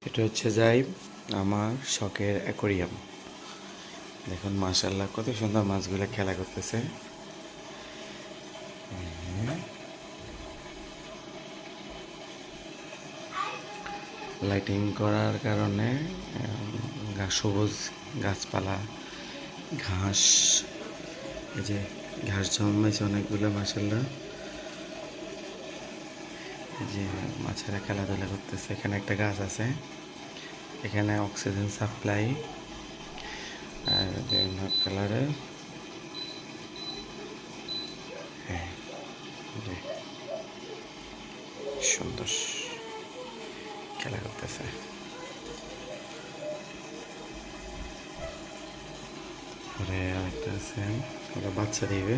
এটা হচ্ছে যাই আমার শখের অ্যাকোরিয়াম। দেখুন মাশাআল্লাহ কত সুন্দর মাছগুলো খেলা করতেছে। লাইটিং করার কারণে সবুজ গাছপালা, ঘাস, এই যে ঘাস জন্মেছে অনেকগুলো মাশাআল্লাহ। এই যে মাছেরা খেলাধুলা করতেছে। এখানে একটা গাছ আছে, এখানে অক্সিজেন সাপ্লাই আর বিভিন্ন কালারের সুন্দর খেলা করতেছে। আরেকটা আছে, ওরা বাচ্চা দিবে।